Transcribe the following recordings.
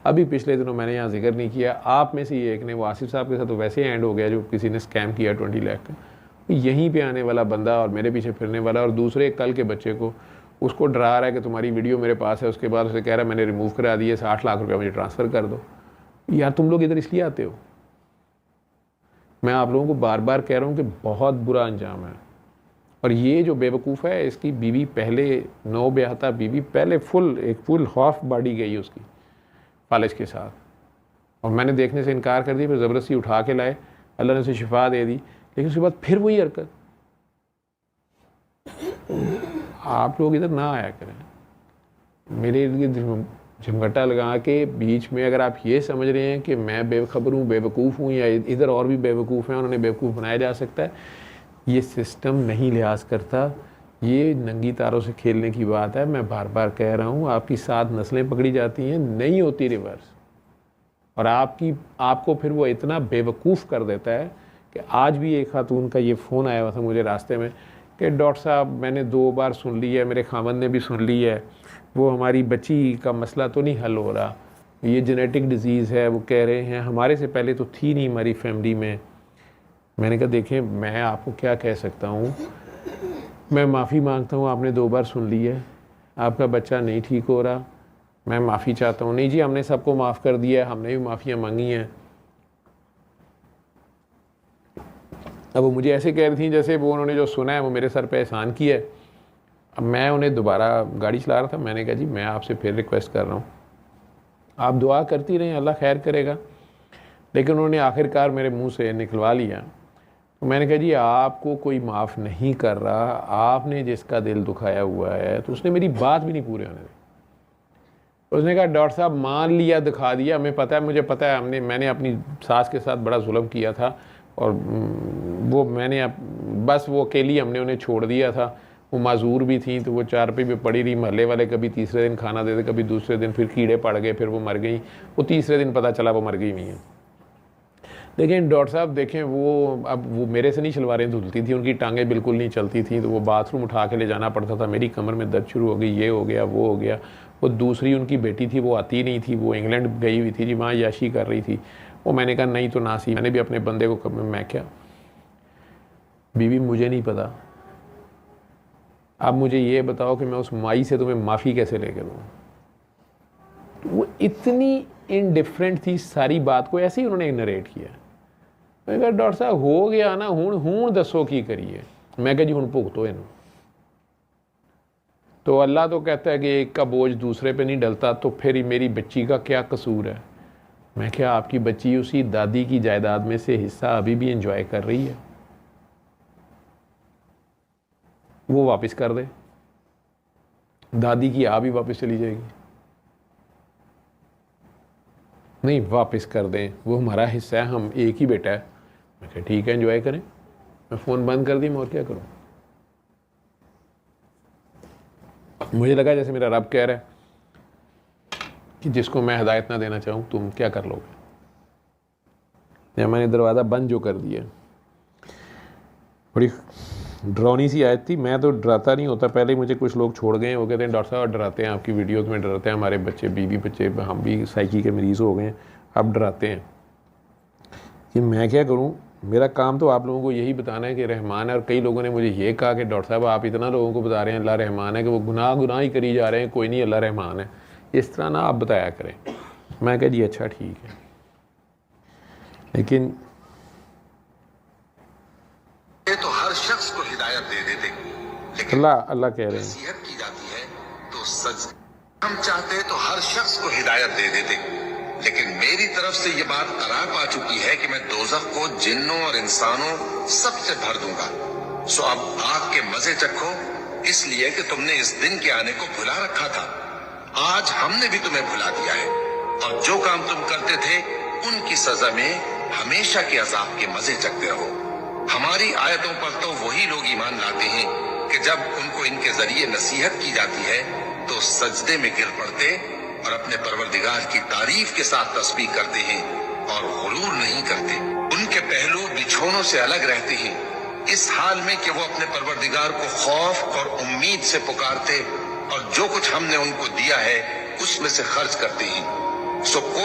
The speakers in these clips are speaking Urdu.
ابھی پچھلے دنوں میں نے یہاں ذکر نہیں کیا, آپ میں سے ایک نے, وہ آصف صاحب کے ساتھ تو ویسے اینڈ ہو گیا جو کسی نے اسکیم کیا 20 لاکھ کا, یہیں پہ آنے والا بندہ اور میرے پیچھے پھرنے والا, اور دوسرے کل کے بچے کو اس کو ڈرا رہا ہے کہ تمہاری ویڈیو میرے پاس ہے, اس کے بعد اسے کہہ رہا ہے میں نے ریموو کرا دی ہے, 60 لاکھ روپیہ مجھے ٹرانسفر کر دو. یار تم لوگ ادھر اس لیے آتے ہو. میں آپ لوگوں کو بار بار کہہ رہا ہوں کہ بہت برا انجام ہے. اور یہ جو بے وقوف ہے, اس کی بیوی پہلے نو بیاہتا بیوی پہلے ایک فل ہاف باڈی گئی اس کی فالج کے ساتھ, اور میں نے دیکھنے سے انکار کر دیا, پھر زبردستی اٹھا کے لائے, اللہ نے اسے شفا دے دی, لیکن اس کے بعد پھر وہی حرکت. آپ لوگ ادھر نہ آیا کریں, میرے ارد گرد جھمگٹا لگا کے بیچ میں. اگر آپ یہ سمجھ رہے ہیں کہ میں بے خبر ہوں, بے وقوف ہوں, یا ادھر اور بھی بے وقوف ہیں, انہوں نے بے وقوف بنایا جا سکتا ہے, یہ سسٹم نہیں لحاظ کرتا. یہ ننگی تاروں سے کھیلنے کی بات ہے. میں بار بار کہہ رہا ہوں, آپ کی 7 نسلیں پکڑی جاتی ہیں, نہیں ہوتی ریورس. اور آپ کو پھر وہ اتنا بے وقوف کر دیتا ہے کہ آج بھی ایک خاتون کا یہ فون آیا ہوا تھا مجھے راستے میں کہ ڈاکٹر صاحب میں نے 2 بار سن لی ہے, میرے خاوند نے بھی سن لی ہے, وہ ہماری بچی کا مسئلہ تو نہیں حل ہو رہا, یہ جینیٹک ڈیزیز ہے. وہ کہہ رہے ہیں ہمارے سے پہلے تو تھی نہیں ہماری فیملی میں. میں نے کہا دیکھیں میں آپ کو کیا کہہ سکتا ہوں, میں معافی مانگتا ہوں, آپ نے 2 بار سن لی ہے, آپ کا بچہ نہیں ٹھیک ہو رہا, میں معافی چاہتا ہوں. نہیں جی ہم نے سب کو معاف کر دیا ہے, ہم نے بھی معافیاں مانگی ہیں. اب وہ مجھے ایسے کہہ رہی تھیں جیسے وہ انہوں نے جو سنا ہے وہ میرے سر پہ احسان کیا ہے. اب میں انہیں دوبارہ گاڑی چلا رہا تھا, میں نے کہا جی میں آپ سے پھر ریکویسٹ کر رہا ہوں, آپ دعا کرتی رہیں, اللہ خیر کرے گا. لیکن انہوں نے آخر کار میرے منہ سے نکلوا لیا. تو میں نے کہا جی آپ کو کوئی معاف نہیں کر رہا, آپ نے جس کا دل دکھایا ہوا ہے. تو اس نے میری بات بھی نہیں پورے ہونے دی. اس نے کہا ڈاکٹر صاحب مان لیا, دکھا دیا, ہمیں پتہ ہے, مجھے پتہ ہے, میں نے اپنی ساس کے ساتھ بڑا ظلم کیا تھا, اور وہ میں نے بس وہ اکیلی ہم نے انہیں چھوڑ دیا تھا. وہ معذور بھی تھیں تو وہ چارپائی پہ پڑی رہی, محلے والے کبھی تیسرے دن کھانا دیتے, کبھی دوسرے دن, پھر کیڑے پڑ گئے, پھر وہ مر گئیں. وہ تیسرے دن پتہ چلا وہ مر گئی ہوئی ہیں. لیکن ڈاکٹر صاحب دیکھیں وہ میرے سے نہیں شلواریں دھلتی تھیں, ان کی ٹانگیں بالکل نہیں چلتی تھیں, تو وہ باتھ روم اٹھا کے لے جانا پڑتا تھا. میری کمر میں درد شروع ہو گئی, یہ ہو گیا, وہ ہو گیا. وہ دوسری ان کی بیٹی تھی, وہ آتی نہیں تھی, وہ انگلینڈ گئی ہوئی تھی جی, وہاں یاشی کر رہی تھی. وہ میں نے کہا نہیں تو ناسی, میں نے بھی اپنے بندے کو میں کیا بیوی مجھے نہیں پتا, اب مجھے یہ بتاؤ کہ میں اس مائی سے تمہیں معافی کیسے لے کے دوں. وہ اتنی انڈیفرنٹ تھی ساری بات کو, ایسے ہی انہوں نے نریٹ کیا. میں کہا ڈاکٹر صاحب ہو گیا نا, ہوں دسو کی کریے. میں کہا جی ہوں بھگتو انہوں. تو اللہ تو کہتا ہے کہ ایک کا بوجھ دوسرے پہ نہیں ڈلتا, تو پھر میری بچی کا کیا قصور ہے. میں کیا آپ کی بچی اسی دادی کی جائیداد میں سے حصہ ابھی بھی انجوائے کر رہی ہے, وہ واپس کر دے, دادی کی بھی واپس چلی جائے گی. نہیں واپس کر دیں, وہ ہمارا حصہ ہے, ہم ایک ہی بیٹا ہے. میں کہا ٹھیک ہے انجوائے کریں. میں فون بند کر دی, میں اور کیا کروں. مجھے لگا جیسے میرا رب کہہ رہا ہے کہ جس کو میں ہدایت نہ دینا چاہوں تم کیا کر لو گے. یا میں نے دروازہ بند جو کر دیا. بڑی ڈرونی سی آیت تھی. میں تو ڈراتا نہیں ہوتا, پہلے ہی مجھے کچھ لوگ چھوڑ گئے ہیں, وہ کہتے ہیں ڈاکٹر صاحب ڈراتے ہیں, آپ کی ویڈیوز میں ڈراتے ہیں, ہمارے بچے بیوی بچے ہم بھی سائیکی کے مریض ہو گئے ہیں, اب ڈراتے ہیں. کہ میں کیا کروں, میرا کام تو آپ لوگوں کو یہی بتانا ہے کہ رحمان ہے. اور کئی لوگوں نے مجھے یہ کہا کہ ڈاکٹر صاحب آپ اتنا لوگوں کو بتا رہے ہیں اللہ رحمان ہے کہ وہ گناہ ہی کری جا رہے ہیں, کوئی نہیں اللہ رحمان ہے. اس طرح نہ آپ بتایا کریں. میں کہا جی اچھا ٹھیک ہے. لیکن تو ہر شخص کو ہدایت دے دیتے, لیکن اللہ کہہ رہے ہیں نصیحت کی جاتی ہے تو سچ. ہم چاہتے تو ہر شخص کو ہدایت دے دیتے, لیکن میری طرف سے یہ بات قرار پا چکی ہے کہ میں دوزخ کو جنوں اور انسانوں سب سے بھر دوں گا. سو اب آگ کے مزے چکھو, اس لیے کہ تم نے اس دن کے آنے کو بھلا رکھا تھا. آج ہم نے بھی تمہیں بھلا دیا ہے, اور جو کام تم کرتے تھے ان کی سزا میں ہمیشہ کے عذاب کے مزے چکھتے رہو. ہماری آیتوں پر تو وہی لوگ ایمان لاتے ہیں کہ جب ان کو ان کے ذریعے نصیحت کی جاتی ہے تو سجدے میں گر پڑتے اور اپنے پروردگار کی تعریف کے ساتھ تسبیح کرتے ہیں اور غرور نہیں کرتے. ان کے پہلو بچھونوں سے الگ رہتے ہیں, اس حال میں کہ وہ اپنے پروردگار کو خوف اور امید سے پکارتے اور جو کچھ ہم نے ان کو دیا ہے اس میں سے خرچ کرتے ہیں. سو کوئی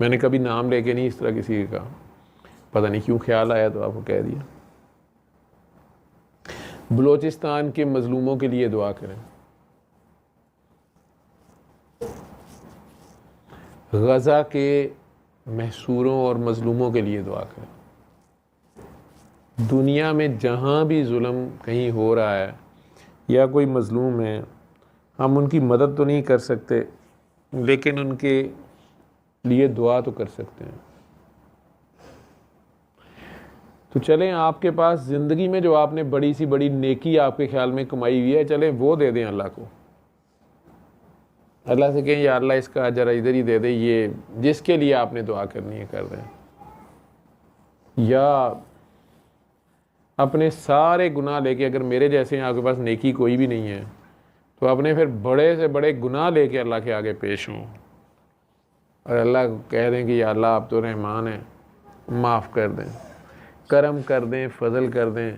میں نے کبھی نام لے کے نہیں اس طرح کسی کا کہا، پتہ نہیں کیوں خیال آیا تو آپ کو کہہ دیا۔ بلوچستان کے مظلوموں کے لیے دعا کریں، غزہ کے محصوروں اور مظلوموں کے لیے دعا کریں۔ دنیا میں جہاں بھی ظلم کہیں ہو رہا ہے یا کوئی مظلوم ہے، ہم ان کی مدد تو نہیں کر سکتے لیکن ان کے لیے دعا تو کر سکتے ہیں۔ تو چلیں، آپ کے پاس زندگی میں جو آپ نے بڑی سی بڑی نیکی آپ کے خیال میں کمائی ہوئی ہے، چلیں وہ دے دیں اللہ کو۔ اللہ سے کہیں یا اللہ اس کا اجر ادھر ہی دے دے، یہ جس کے لیے آپ نے دعا کرنی ہے کر دیں۔ یا اپنے سارے گناہ لے کے، اگر میرے جیسے ہیں آپ کے پاس نیکی کوئی بھی نہیں ہے، تو اپنے پھر بڑے سے بڑے گناہ لے کے اللہ کے آگے پیش ہوں اور اللہ کو کہہ دیں کہ یا اللہ آپ تو رحمان ہیں، معاف کر دیں، کرم کر دیں، فضل کر دیں۔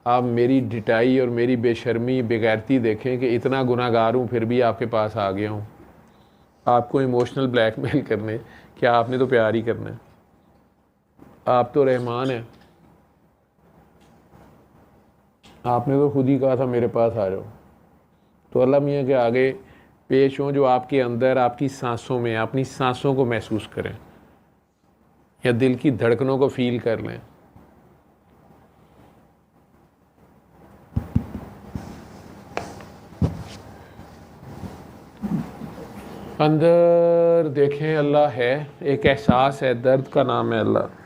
آپ میری ڈٹائی اور میری بے شرمی بے غیرتی دیکھیں کہ اتنا گناہ گار ہوں پھر بھی آپ کے پاس آ گیا ہوں، آپ کو ایموشنل بلیک میل کرنے کہ آپ نے تو پیار ہی کرنا ہے، آپ تو رحمان ہیں، آپ نے تو خود ہی کہا تھا میرے پاس آ جاؤ۔ تو اللہ میاں کے آگے پیش ہوں، جو آپ کے اندر آپ کی سانسوں میں اپنی سانسوں کو محسوس کریں یا دل کی دھڑکنوں کو فیل کر لیں۔ اندر دیکھیں اللہ ہے، ایک احساس ہے، درد کا نام ہے اللہ۔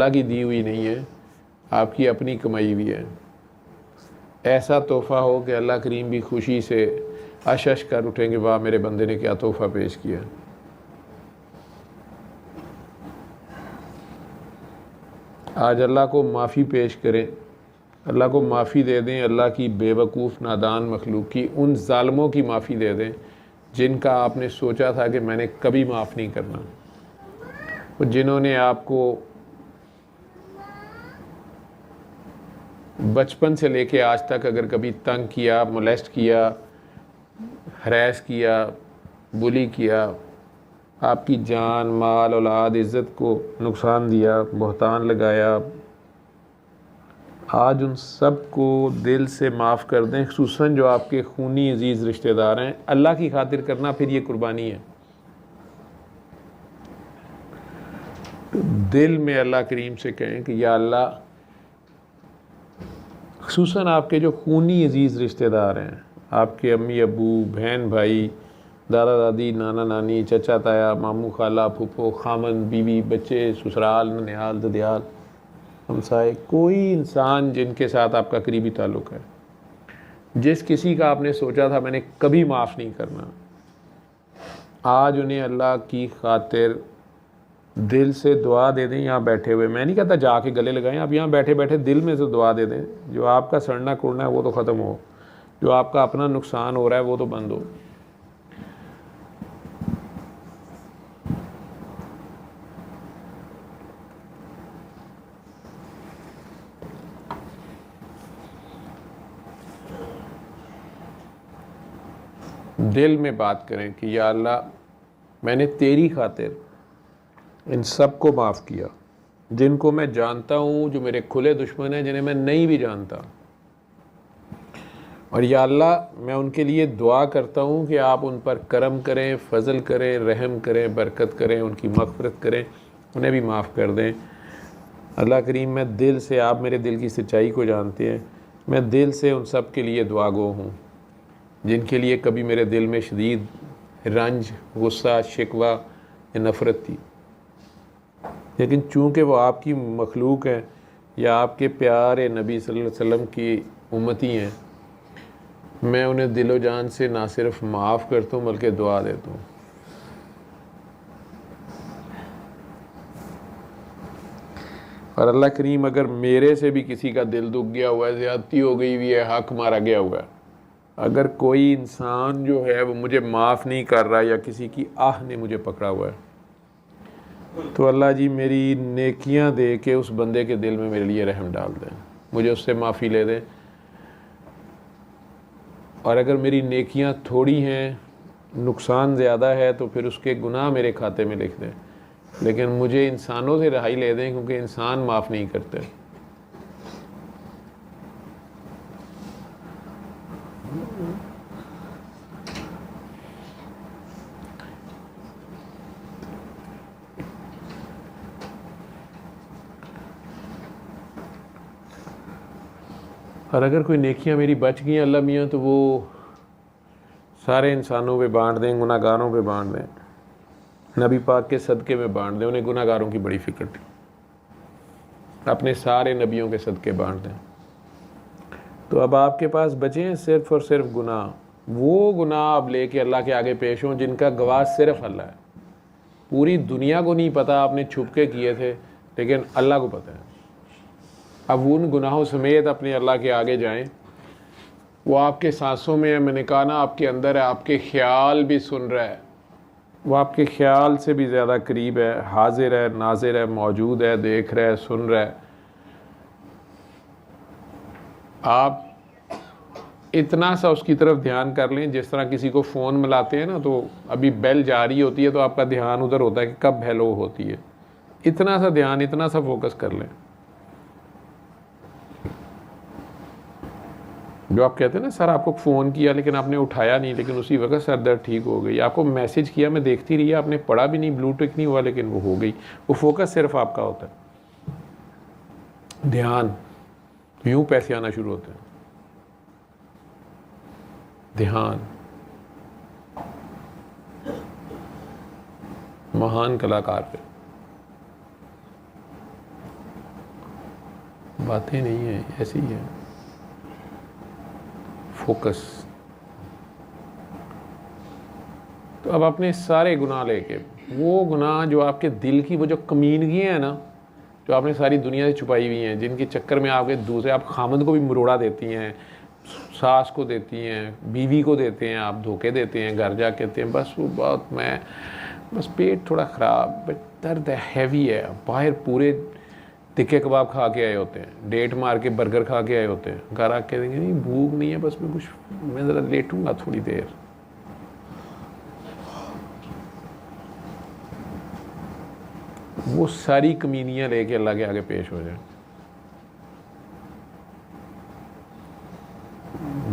اللہ کی دی ہوئی نہیں ہے، آپ کی اپنی کمائی ہوئی ہے۔ ایسا تحفہ ہو کہ اللہ کریم بھی خوشی سے اشش کر اٹھیں گے، واہ میرے بندے نے کیا تحفہ پیش کیا۔ آج اللہ کو معافی پیش کریں، اللہ کو معافی دے دیں، اللہ کی بے وقوف نادان مخلوق کی، ان ظالموں کی معافی دے دیں جن کا آپ نے سوچا تھا کہ میں نے کبھی معاف نہیں کرنا، جنہوں نے آپ کو بچپن سے لے کے آج تک اگر کبھی تنگ کیا، مولیسٹ کیا، ہریس کیا، بلی کیا، آپ کی جان، مال، اولاد، عزت کو نقصان دیا، بہتان لگایا، آج ان سب کو دل سے معاف کر دیں، خصوصاً جو آپ کے خونی عزیز رشتہ دار ہیں۔ اللہ کی خاطر کرنا پھر یہ قربانی ہے۔ دل میں اللہ کریم سے کہیں کہ یا اللہ، خصوصاً آپ کے جو خونی عزیز رشتہ دار ہیں، آپ کے امی ابو، بہن بھائی، دادا دادی، نانا نانی، چچا تایا، ماموں خالہ، پھپھو، خامن بیوی، بچے، سسرال، ننیال، ددیال، ہمسائے، کوئی انسان جن کے ساتھ آپ کا قریبی تعلق ہے، جس کسی کا آپ نے سوچا تھا میں نے کبھی معاف نہیں کرنا، آج انہیں اللہ کی خاطر دل سے دعا دے دیں۔ یہاں بیٹھے ہوئے، میں نہیں کہتا جا کے گلے لگائیں، آپ یہاں بیٹھے بیٹھے دل میں سے دعا دے دیں، جو آپ کا سڑنا کوڑنا ہے وہ تو ختم ہو، جو آپ کا اپنا نقصان ہو رہا ہے وہ تو بند ہو۔ دل میں بات کریں کہ یا اللہ، میں نے تیری خاطر ان سب کو معاف کیا، جن کو میں جانتا ہوں، جو میرے کھلے دشمن ہیں، جنہیں میں نہیں بھی جانتا، اور یا اللہ میں ان کے لیے دعا کرتا ہوں کہ آپ ان پر کرم کریں، فضل کریں، رحم کریں، برکت کریں، ان کی مغفرت کریں، انہیں بھی معاف کر دیں۔ اللہ کریم، میں دل سے، آپ میرے دل کی سچائی کو جانتے ہیں، میں دل سے ان سب کے لیے دعا گو ہوں جن کے لیے کبھی میرے دل میں شدید رنج، غصہ، شکوہ یا نفرت تھی، لیکن چونکہ وہ آپ کی مخلوق ہیں یا آپ کے پیارے نبی صلی اللہ علیہ وسلم کی امتی ہیں، میں انہیں دل و جان سے نہ صرف معاف کرتا ہوں بلکہ دعا دیتا ہوں۔ اور اللہ کریم، اگر میرے سے بھی کسی کا دل دکھ گیا ہوا ہے، زیادتی ہو گئی ہوئی ہے، حق مارا گیا ہوا ہے، اگر کوئی انسان جو ہے وہ مجھے معاف نہیں کر رہا یا کسی کی آہ نے مجھے پکڑا ہوا ہے تو اللہ جی میری نیکیاں دے کے اس بندے کے دل میں میرے لیے رحم ڈال دیں، مجھے اس سے معافی لے دیں. اور اگر میری نیکیاں تھوڑی ہیں، نقصان زیادہ ہے، تو پھر اس کے گناہ میرے کھاتے میں لکھ دیں، لیکن مجھے انسانوں سے رہائی لے دیں کیونکہ انسان معاف نہیں کرتے. اور اگر کوئی نیکیاں میری بچ گئیں اللہ میاں تو وہ سارے انسانوں پہ بانٹ دیں، گناہ گاروں پہ بانٹ دیں، نبی پاک کے صدقے میں بانٹ دیں. انہیں گناہ گاروں کی بڑی فکر تھی، اپنے سارے نبیوں کے صدقے بانٹ دیں. تو اب آپ کے پاس بچے ہیں صرف اور صرف گناہ. وہ گناہ اب لے کے اللہ کے آگے پیش ہوں جن کا گواہ صرف اللہ ہے. پوری دنیا کو نہیں پتا آپ نے چھپ کے کیے تھے، لیکن اللہ کو پتہ ہے. اب ان گناہوں سمیت اپنے اللہ کے آگے جائیں. وہ آپ کے سانسوں میں ہے، میں نے کہا نا آپ کے اندر ہے، آپ کے خیال بھی سن رہا ہے. وہ آپ کے خیال سے بھی زیادہ قریب ہے، حاضر ہے، ناظر ہے، موجود ہے، دیکھ رہا ہے، سن رہا ہے. آپ اتنا سا اس کی طرف دھیان کر لیں جس طرح کسی کو فون ملاتے ہیں نا تو ابھی بیل جاری ہوتی ہے تو آپ کا دھیان ادھر ہوتا ہے کہ کب ہیلو ہوتی ہے. اتنا سا دھیان، اتنا سا فوکس کر لیں. جو آپ کہتے ہیں نا سر آپ کو فون کیا لیکن آپ نے اٹھایا نہیں، لیکن اسی وقت سر درد ٹھیک ہو گئی. آپ کو میسج کیا میں دیکھتی رہی، آپ نے پڑھا بھی نہیں، بلو ٹک نہیں ہوا، لیکن وہ ہو گئی. وہ فوکس صرف آپ کا ہوتا ہے. دھیان یوں پیسے آنا شروع ہوتے ہیں. دھیان مہان کلاکار پہ باتیں نہیں ہیں، ایسی ہی ہیں. فوکس. تو اب اپنے سارے گناہ لے کے، وہ گناہ جو آپ کے دل کی وہ جو کمینگیاں ہیں نا، جو آپ نے ساری دنیا سے چھپائی ہوئی ہیں، جن کے چکر میں آپ کے دوسرے آپ خامد کو بھی مروڑا دیتی ہیں، ساس کو دیتی ہیں، بیوی کو دیتے ہیں، آپ دھوکے دیتے ہیں، گھر جا کہتے ہیں بس وہ بہت بس پیٹ تھوڑا خراب، درد ہے، ہیوی ہے. باہر پورے تکے کباب کھا کے آئے ہوتے ہیں، ڈیٹ مار کے برگر کھا کے آئے ہوتے ہیں، گھر آ کے کہیں گے نہیں بھوک نہیں ہے، بس میں ذرا لیٹوں گا تھوڑی دیر. وہ ساری کمینیاں لے کے اللہ کے آگے پیش ہو جائیں.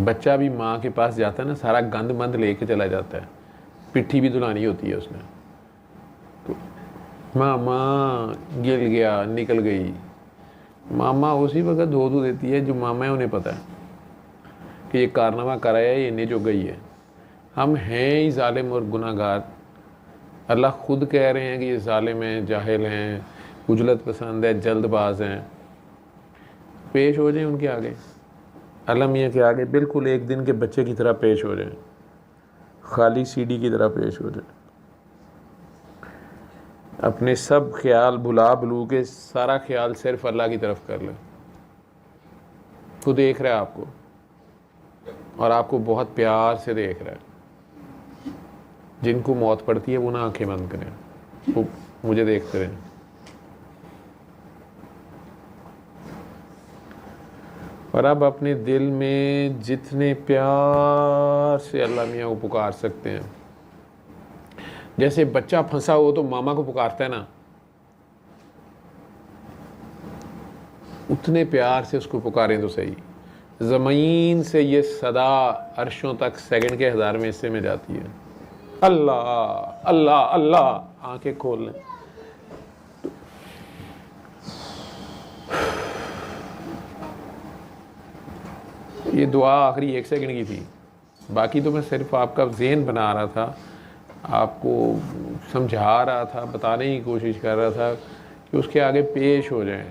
بچہ بھی ماں کے پاس جاتا ہے نا، سارا گند مند لے کے چلا جاتا ہے، پٹھی بھی دھلانی ہوتی ہے اس نے. ماما گر گیا، نکل گئی. ماما اسی وقت دھو دیتی ہے جو ماما ہے انہیں پتہ ہے کہ یہ کارنامہ کرایا ہے، یہ جو گئی ہے. ہم ہیں ہی ظالم اور گناہ گار. اللہ خود کہہ رہے ہیں کہ یہ ظالم ہیں، جاہل ہیں، عجلت پسند ہے، جلد باز ہیں. پیش ہو جائیں ان کے آگے، اللہ میاں کے آگے بالکل ایک دن کے بچے کی طرح پیش ہو جائیں، خالی سی ڈی کی طرح پیش ہو جائیں. اپنے سب خیال بھلو کے سارا خیال صرف اللہ کی طرف کر لیں. وہ دیکھ رہا ہے آپ کو، اور آپ کو بہت پیار سے دیکھ رہا ہے. جن کو موت پڑتی ہے وہ نہ آنکھیں بند کریں، وہ مجھے دیکھتے رہیں. اور اب اپنے دل میں جتنے پیار سے اللہ میاں کو پکار سکتے ہیں، جیسے بچہ پھنسا ہو تو ماما کو پکارتا ہے نا، اتنے پیار سے اس کو پکاریں تو صحیح. زمین سے یہ صدا عرشوں تک سیکنڈ کے 1000ویں حصے میں جاتی ہے. اللہ اللہ اللہ. آنکھیں کھول لیں. یہ دعا آخری 1 سیکنڈ کی تھی، باقی تو میں صرف آپ کا ذہن بنا رہا تھا، آپ کو سمجھا رہا تھا، بتانے کی کوشش کر رہا تھا کہ اس کے آگے پیش ہو جائیں.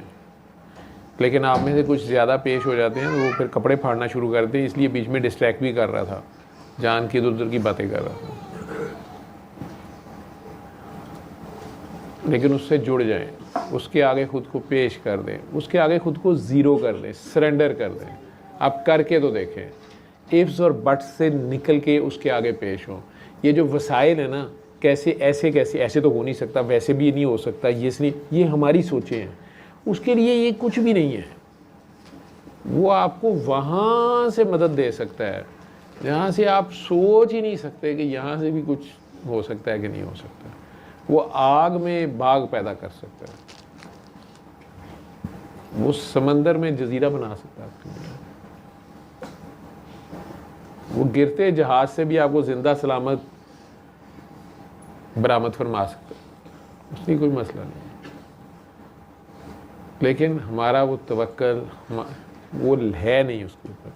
لیکن آپ میں سے کچھ زیادہ پیش ہو جاتے ہیں، وہ پھر کپڑے پھاڑنا شروع کرتے ہیں، اس لیے بیچ میں ڈسٹریکٹ بھی کر رہا تھا، جان کی ادھر ادھر کی باتیں کر رہا تھا. لیکن اس سے جڑ جائیں، اس کے آگے خود کو پیش کر دیں، اس کے آگے خود کو زیرو کر دیں، سرنڈر کر دیں. آپ کر کے تو دیکھیں. ifs اور buts سے نکل کے اس کے آگے پیش ہوں. یہ جو وسائل ہیں نا، کیسے ایسے تو ہو نہیں سکتا، ویسے بھی نہیں ہو سکتا، یہ ہماری سوچیں ہیں. اس کے لیے یہ کچھ بھی نہیں ہے. وہ آپ کو وہاں سے مدد دے سکتا ہے جہاں سے آپ سوچ ہی نہیں سکتے کہ یہاں سے بھی کچھ ہو سکتا ہے کہ نہیں ہو سکتا. وہ آگ میں باغ پیدا کر سکتا ہے، وہ سمندر میں جزیرہ بنا سکتا ہے آپ کے لیے. وہ گرتے جہاز سے بھی آپ کو زندہ سلامت برآمد فرما سکتا ہے، اس میں کوئی مسئلہ نہیں. لیکن ہمارا وہ توکل وہ ہے نہیں اس کے اوپر.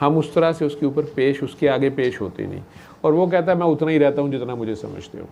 ہم اس طرح سے اس کے اوپر اس کے آگے پیش ہوتے نہیں. اور وہ کہتا ہے میں اتنا ہی رہتا ہوں جتنا مجھے سمجھتے ہو.